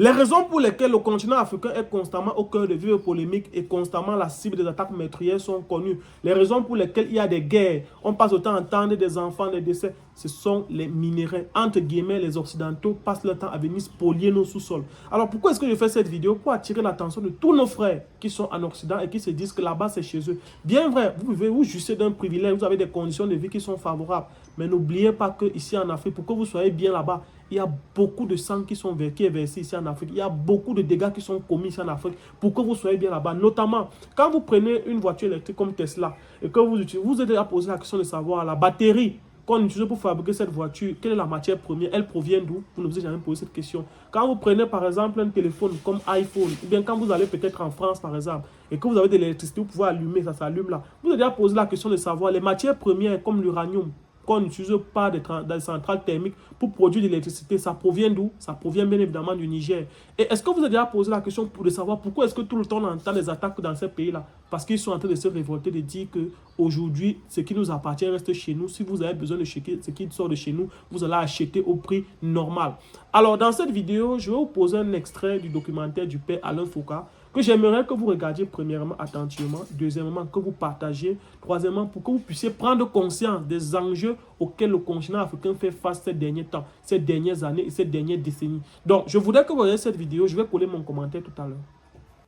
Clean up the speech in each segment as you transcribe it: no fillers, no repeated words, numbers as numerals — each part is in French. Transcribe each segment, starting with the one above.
Les raisons pour lesquelles le continent africain est constamment au cœur de vives polémiques et constamment la cible des attaques meurtrières sont connues. Les raisons pour lesquelles il y a des guerres, on passe autant à entendre des enfants, des décès, ce sont les minéraux. Entre guillemets, les Occidentaux passent leur temps à venir spolier nos sous-sols. Alors pourquoi est-ce que je fais cette vidéo? Pour attirer l'attention de tous nos frères qui sont en Occident et qui se disent que là-bas c'est chez eux. Bien vrai, vous pouvez vous juger d'un privilège, vous avez des conditions de vie qui sont favorables. Mais n'oubliez pas qu'ici en Afrique, pour que vous soyez bien là-bas, il y a beaucoup de sang qui est versé ici en Afrique. Il y a beaucoup de dégâts qui sont commis ici en Afrique pour que vous soyez bien là-bas. Notamment, quand vous prenez une voiture électrique comme Tesla et que vous êtes à poser la question de savoir la batterie qu'on utilise pour fabriquer cette voiture, quelle est la matière première, elle provient d'où? Vous ne vous avez jamais posé cette question. Quand vous prenez par exemple un téléphone comme iPhone, ou bien quand vous allez peut-être en France par exemple, et que vous avez de l'électricité, vous pouvez allumer, ça s'allume là. Vous avez à poser la question de savoir les matières premières comme l'uranium, qu'on n'utilise pas des centrales thermiques pour produire de l'électricité, ça provient d'où? Ça provient bien évidemment du Niger. Et est-ce que vous avez déjà posé la question pour savoir pourquoi est-ce que tout le temps on entend des attaques dans ces pays-là? Parce qu'ils sont en train de se révolter, de dire qu'aujourd'hui, ce qui nous appartient reste chez nous. Si vous avez besoin de checker ce qui sort de chez nous, vous allez acheter au prix normal. Alors, dans cette vidéo, je vais vous poser un extrait du documentaire du père Alain Foucault que j'aimerais que vous regardiez premièrement attentivement, deuxièmement que vous partagiez, troisièmement pour que vous puissiez prendre conscience des enjeux auxquels le continent africain fait face ces derniers temps, ces dernières années et ces dernières décennies. Donc, je voudrais que vous voyez cette vidéo, je vais coller mon commentaire tout à l'heure.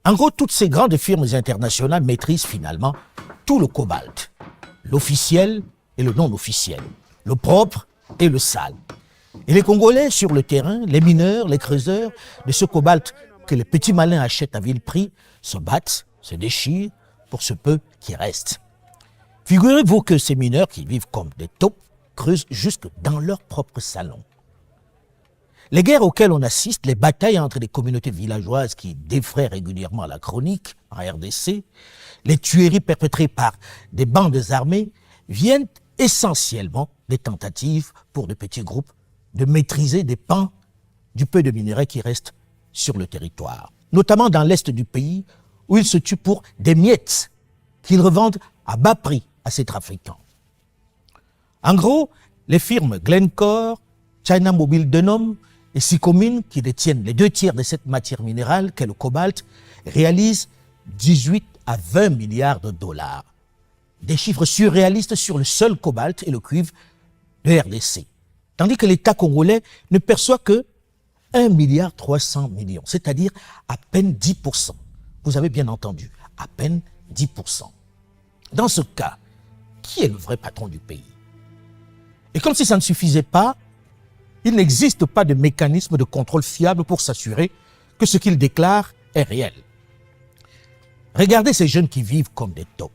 En gros, toutes ces grandes firmes internationales maîtrisent finalement tout le cobalt, l'officiel et le non officiel, le propre et le sale. Et les Congolais sur le terrain, les mineurs, les creuseurs de ce cobalt que les petits malins achètent à vil prix, se battent, se déchirent pour ce peu qui reste. Figurez-vous que ces mineurs qui vivent comme des taupes creusent jusque dans leur propre salon. Les guerres auxquelles on assiste, les batailles entre les communautés villageoises qui défraient régulièrement la chronique en RDC, les tueries perpétrées par des bandes armées viennent essentiellement des tentatives pour de petits groupes de maîtriser des pans du peu de minerais qui restent sur le territoire, notamment dans l'est du pays où ils se tuent pour des miettes qu'ils revendent à bas prix à ces trafiquants. En gros, les firmes Glencore, China Mobile Denom et Sycomine, qui détiennent les 2/3 de cette matière minérale qu'est le cobalt, réalisent 18 à 20 milliards de dollars. Des chiffres surréalistes sur le seul cobalt et le cuivre de RDC. Tandis que l'État congolais ne perçoit que 1,3 milliard, c'est-à-dire à peine 10%. Vous avez bien entendu, à peine 10%. Dans ce cas, qui est le vrai patron du pays? Et comme si ça ne suffisait pas, il n'existe pas de mécanisme de contrôle fiable pour s'assurer que ce qu'il déclare est réel. Regardez ces jeunes qui vivent comme des taupes,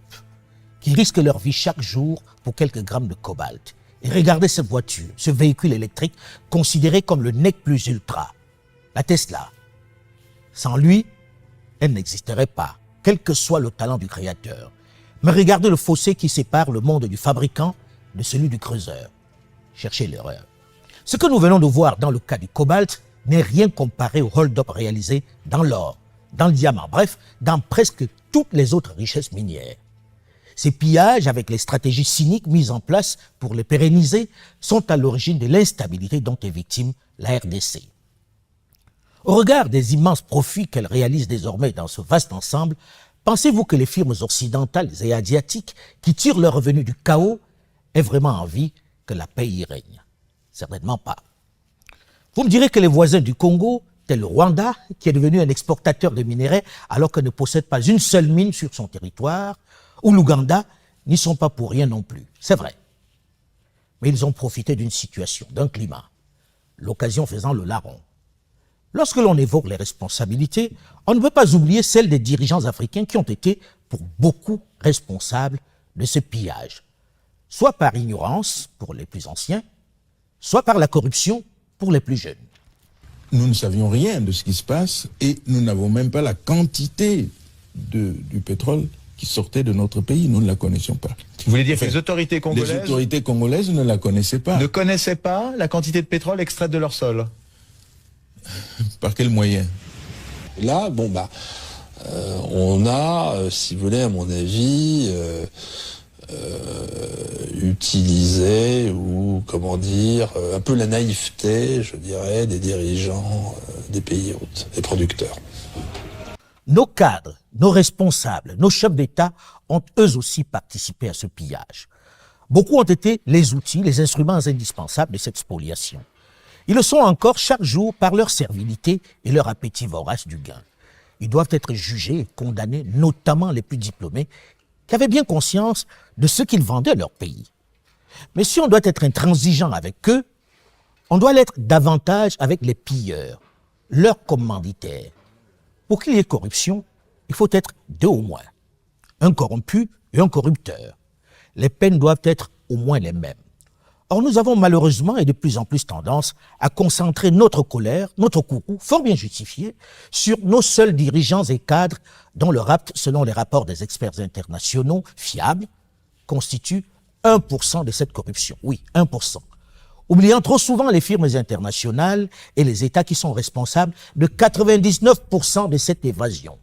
qui risquent leur vie chaque jour pour quelques grammes de cobalt. Et regardez cette voiture, ce véhicule électrique considéré comme le nec plus ultra, la Tesla. Sans lui, elle n'existerait pas, quel que soit le talent du créateur. Mais regardez le fossé qui sépare le monde du fabricant de celui du creuseur. Cherchez l'erreur. Ce que nous venons de voir dans le cas du cobalt n'est rien comparé au hold-up réalisé dans l'or, dans le diamant, bref, dans presque toutes les autres richesses minières. Ces pillages, avec les stratégies cyniques mises en place pour les pérenniser, sont à l'origine de l'instabilité dont est victime la RDC. Au regard des immenses profits qu'elle réalise désormais dans ce vaste ensemble, pensez-vous que les firmes occidentales et asiatiques qui tirent leurs revenus du chaos aient vraiment envie que la paix y règne? Certainement pas. Vous me direz que les voisins du Congo, tel le Rwanda, qui est devenu un exportateur de minerais alors qu'il ne possède pas une seule mine sur son territoire, ou l'Ouganda, n'y sont pas pour rien non plus. C'est vrai. Mais ils ont profité d'une situation, d'un climat, l'occasion faisant le larron. Lorsque l'on évoque les responsabilités, on ne peut pas oublier celles des dirigeants africains qui ont été, pour beaucoup, responsables de ce pillage, soit par ignorance pour les plus anciens, soit par la corruption pour les plus jeunes. Nous ne savions rien de ce qui se passe et nous n'avons même pas la quantité du pétrole qui sortait de notre pays, nous ne la connaissions pas. Vous voulez dire que les autorités congolaises ne la connaissaient pas. Ne connaissaient pas la quantité de pétrole extraite de leur sol? Par quel moyen? Là, on a, si vous voulez, à mon avis, utiliser, ou comment dire, un peu la naïveté, je dirais, des dirigeants des pays hôtes, des producteurs. Nos cadres, nos responsables, nos chefs d'État ont eux aussi participé à ce pillage. Beaucoup ont été les outils, les instruments indispensables de cette spoliation. Ils le sont encore chaque jour par leur servilité et leur appétit vorace du gain. Ils doivent être jugés et condamnés, notamment les plus diplômés, qui avaient bien conscience de ce qu'ils vendaient à leur pays. Mais si on doit être intransigeant avec eux, on doit l'être davantage avec les pilleurs, leurs commanditaires. Pour qu'il y ait corruption, il faut être deux au moins, un corrompu et un corrupteur. Les peines doivent être au moins les mêmes. Or, nous avons malheureusement et de plus en plus tendance à concentrer notre colère, notre courroux, fort bien justifié, sur nos seuls dirigeants et cadres dont le rapt, selon les rapports des experts internationaux fiables, constitue 1% de cette corruption. Oui, 1%. Oubliant trop souvent les firmes internationales et les États qui sont responsables de 99% de cette évasion.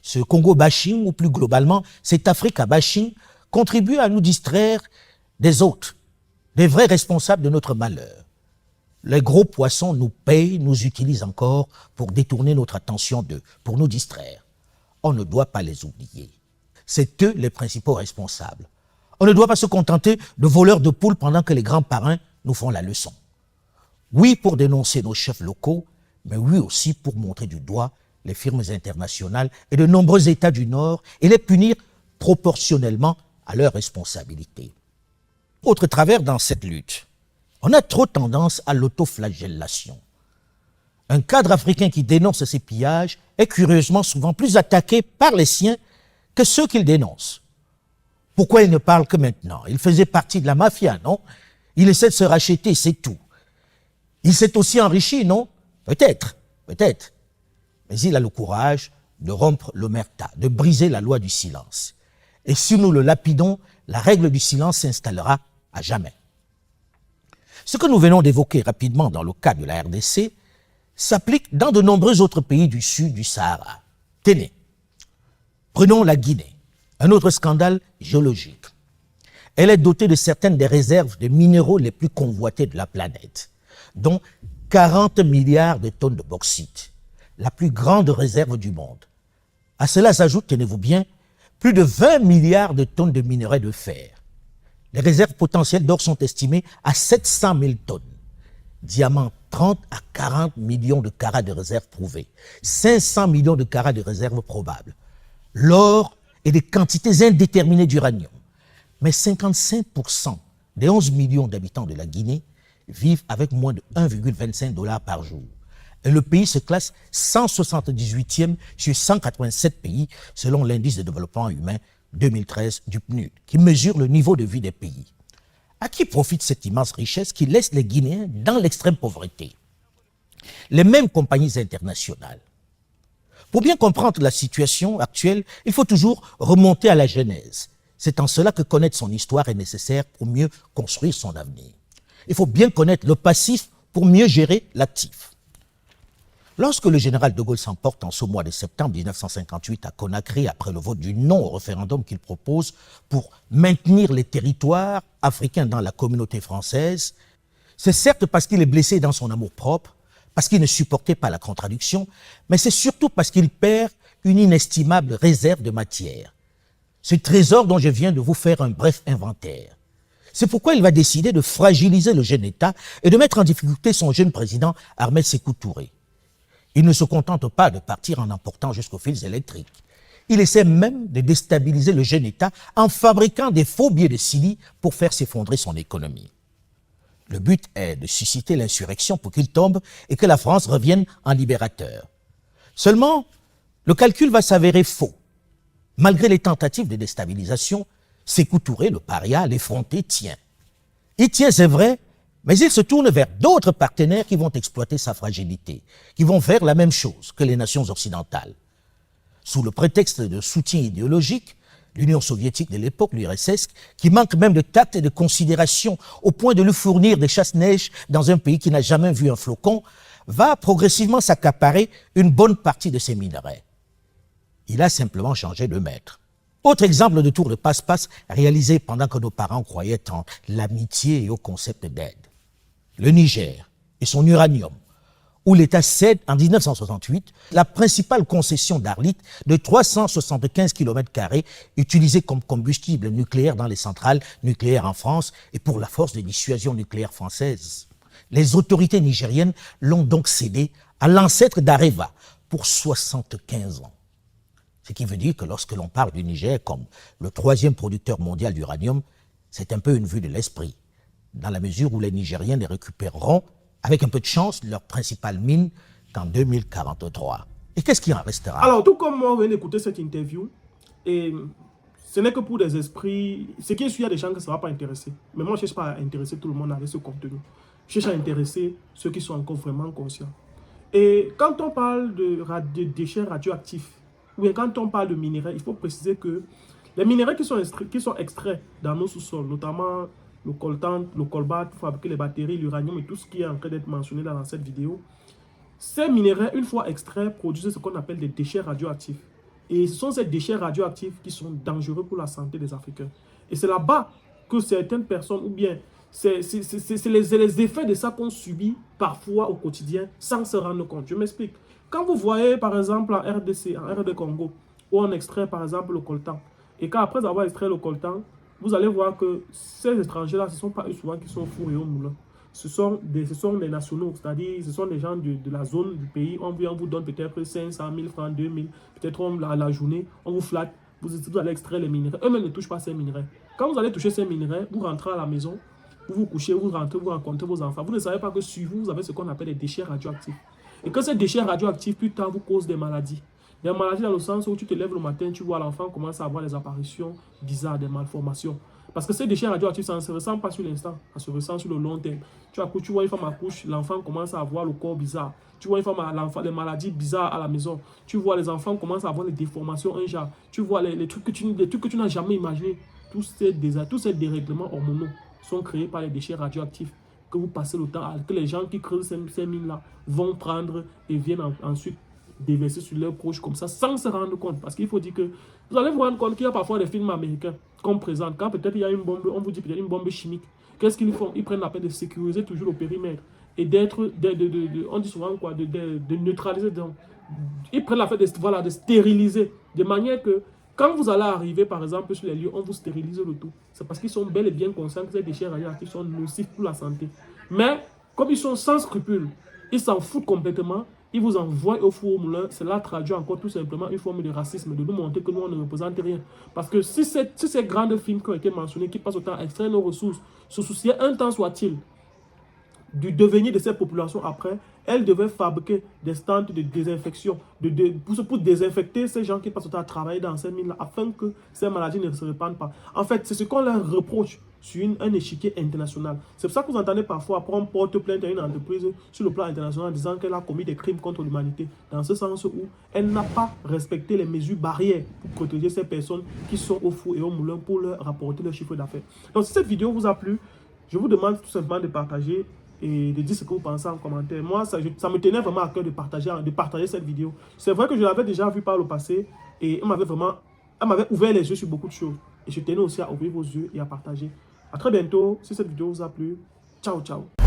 Ce Congo bashing, ou plus globalement, cet Africa bashing, contribue à nous distraire des autres, des vrais responsables de notre malheur. Les gros poissons nous payent, nous utilisent encore pour détourner notre attention d'eux, pour nous distraire. On ne doit pas les oublier. C'est eux les principaux responsables. On ne doit pas se contenter de voleurs de poules pendant que les grands parrains nous font la leçon. Oui, pour dénoncer nos chefs locaux, mais oui aussi pour montrer du doigt les firmes internationales et de nombreux États du Nord et les punir proportionnellement à leurs responsabilités. Autre travers dans cette lutte, on a trop tendance à l'autoflagellation. Un cadre africain qui dénonce ces pillages est curieusement souvent plus attaqué par les siens que ceux qu'il dénonce. Pourquoi il ne parle que maintenant? Il faisait partie de la mafia, non? Il essaie de se racheter, c'est tout. Il s'est aussi enrichi, non? Peut-être, peut-être. Mais il a le courage de rompre l'omerta, de briser la loi du silence. Et si nous le lapidons, la règle du silence s'installera à jamais. Ce que nous venons d'évoquer rapidement dans le cas de la RDC s'applique dans de nombreux autres pays du sud du Sahara. Tenez, prenons la Guinée, un autre scandale géologique. Elle est dotée de certaines des réserves de minéraux les plus convoités de la planète, dont 40 milliards de tonnes de bauxite, la plus grande réserve du monde. À cela s'ajoute, tenez-vous bien, plus de 20 milliards de tonnes de minerais de fer. Les réserves potentielles d'or sont estimées à 700 000 tonnes. Diamants, 30 à 40 millions de carats de réserves prouvées. 500 millions de carats de réserves probables. L'or et des quantités indéterminées d'uranium. Mais 55% des 11 millions d'habitants de la Guinée vivent avec moins de 1,25 $ par jour. Et le pays se classe 178e sur 187 pays selon l'indice de développement humain 2013 du PNUD, qui mesure le niveau de vie des pays. À qui profite cette immense richesse qui laisse les Guinéens dans l'extrême pauvreté? Les mêmes compagnies internationales. Pour bien comprendre la situation actuelle, il faut toujours remonter à la genèse. C'est en cela que connaître son histoire est nécessaire pour mieux construire son avenir. Il faut bien connaître le passif pour mieux gérer l'actif. Lorsque le général de Gaulle s'emporte en ce mois de septembre 1958 à Conakry après le vote du non au référendum qu'il propose pour maintenir les territoires africains dans la communauté française, c'est certes parce qu'il est blessé dans son amour-propre, parce qu'il ne supportait pas la contradiction, mais c'est surtout parce qu'il perd une inestimable réserve de matière. Ce trésor dont je viens de vous faire un bref inventaire. C'est pourquoi il va décider de fragiliser le jeune État et de mettre en difficulté son jeune président Ahmed Sékou Touré. Il ne se contente pas de partir en emportant jusqu'aux fils électriques. Il essaie même de déstabiliser le jeune État en fabriquant des faux billets de Sili pour faire s'effondrer son économie. Le but est de susciter l'insurrection pour qu'il tombe et que la France revienne en libérateur. Seulement, le calcul va s'avérer faux. Malgré les tentatives de déstabilisation, Sékou Touré, le paria, l'effronté, tient. Il tient, c'est vrai, mais il se tourne vers d'autres partenaires qui vont exploiter sa fragilité, qui vont faire la même chose que les nations occidentales. Sous le prétexte de soutien idéologique, l'Union soviétique de l'époque, l'URSS, qui manque même de tact et de considération au point de lui fournir des chasse-neige dans un pays qui n'a jamais vu un flocon, va progressivement s'accaparer une bonne partie de ses minerais. Il a simplement changé de maître. Autre exemple de tour de passe-passe réalisé pendant que nos parents croyaient en l'amitié et au concept d'aide. Le Niger et son uranium, où l'État cède en 1968 la principale concession d'Arlit de 375 km² utilisée comme combustible nucléaire dans les centrales nucléaires en France et pour la force de dissuasion nucléaire française. Les autorités nigériennes l'ont donc cédé à l'ancêtre d'Areva pour 75 ans. Ce qui veut dire que lorsque l'on parle du Niger comme le 3e producteur mondial d'uranium, c'est un peu une vue de l'esprit, dans la mesure où les Nigériens les récupéreront, avec un peu de chance, leur principale mine qu'en 2043. Et qu'est-ce qui en restera? Alors, tout comme moi, on vient d'écouter cette interview, et ce n'est que pour des esprits... Ce qui est sûr, il y a des gens que ça ne va pas intéresser. Mais moi, je ne cherche pas à intéresser tout le monde avec ce contenu. Je cherche à intéresser ceux qui sont encore vraiment conscients. Et quand on parle de déchets radioactifs, ou bien quand on parle de minerais, il faut préciser que les minerais qui sont extraits dans nos sous-sols, notamment le coltan, le cobalt pour fabriquer les batteries, l'uranium et tout ce qui est en train d'être mentionné dans cette vidéo, ces minerais, une fois extraits, produisent ce qu'on appelle des déchets radioactifs. Et ce sont ces déchets radioactifs qui sont dangereux pour la santé des Africains. Et c'est là-bas que certaines personnes, ou bien c'est les effets de ça qu'on subit parfois au quotidien sans se rendre compte. Je m'explique. Quand vous voyez par exemple en RDC, en RD Congo, où on extrait par exemple le coltan, et qu'après avoir extrait le coltan, vous allez voir que ces étrangers-là, ce ne sont pas eux souvent qui sont fourrés au moulin. Ce sont des nationaux, c'est-à-dire ce sont des gens de la zone du pays. On vous donne peut-être 500 000 francs, 2 000, peut-être la journée, on vous flatte, vous allez extraire les minerais. Eux-mêmes ne touchent pas ces minerais. Quand vous allez toucher ces minerais, vous rentrez à la maison, vous vous couchez, vous rentrez, vous rencontrez vos enfants. Vous ne savez pas que sur vous, vous avez ce qu'on appelle des déchets radioactifs. Et que ces déchets radioactifs, plus tard, vous causent des maladies. Des maladies dans le sens où tu te lèves le matin, tu vois l'enfant commence à avoir des apparitions bizarres, des malformations. Parce que ces déchets radioactifs, ça ne se ressent pas sur l'instant, ça se ressent sur le long terme. Tu vois une femme accouche, l'enfant commence à avoir le corps bizarre. Tu vois une femme, les maladies bizarres à la maison. Tu vois les enfants commencent à avoir des déformations, un genre. Tu vois les trucs que tu n'as jamais imaginés. Tous ces dérèglements hormonaux sont créés par les déchets radioactifs que vous passez le temps, que les gens qui creusent ces mines-là vont prendre et viennent ensuite déverser sur leurs proches comme ça, sans se rendre compte. Parce qu'il faut dire que vous allez vous rendre compte qu'il y a parfois des films américains qu'on présente. Quand peut-être il y a une bombe, on vous dit peut-être une bombe chimique. Qu'est-ce qu'ils font? Ils prennent la peine de sécuriser toujours le périmètre et on dit souvent quoi, de neutraliser. Donc, ils prennent la peine de stériliser de manière que quand vous allez arriver par exemple sur les lieux, on vous stérilise le tout. C'est parce qu'ils sont bel et bien conscients que ces déchets radioactifs sont nocifs pour la santé. Mais comme ils sont sans scrupules, ils s'en foutent complètement. Ils vous envoient au four au moulin. Cela traduit encore tout simplement une forme de racisme, de nous montrer que nous, on ne représente rien. Parce que si ces grandes films qui ont été mentionnés, qui passent autant à extraire nos ressources, se souciaient un temps soit-il du devenir de ces populations après, elles devaient fabriquer des stands de désinfection, pour désinfecter ces gens qui passent autant à travailler dans ces mines-là, afin que ces maladies ne se répandent pas. En fait, c'est ce qu'on leur reproche sur un échiquier international. C'est pour ça que vous entendez parfois, après on porte plainte à une entreprise sur le plan international en disant qu'elle a commis des crimes contre l'humanité, dans ce sens où elle n'a pas respecté les mesures barrières pour protéger ces personnes qui sont au four et au moulin pour leur rapporter leur chiffre d'affaires. Donc si cette vidéo vous a plu, je vous demande tout simplement de partager et de dire ce que vous pensez en commentaire. Moi, ça me tenait vraiment à cœur de partager cette vidéo. C'est vrai que je l'avais déjà vu par le passé et elle m'avait ouvert les yeux sur beaucoup de choses. Et je tenais aussi à ouvrir vos yeux et à partager. À très bientôt. Si cette vidéo vous a plu, ciao, ciao.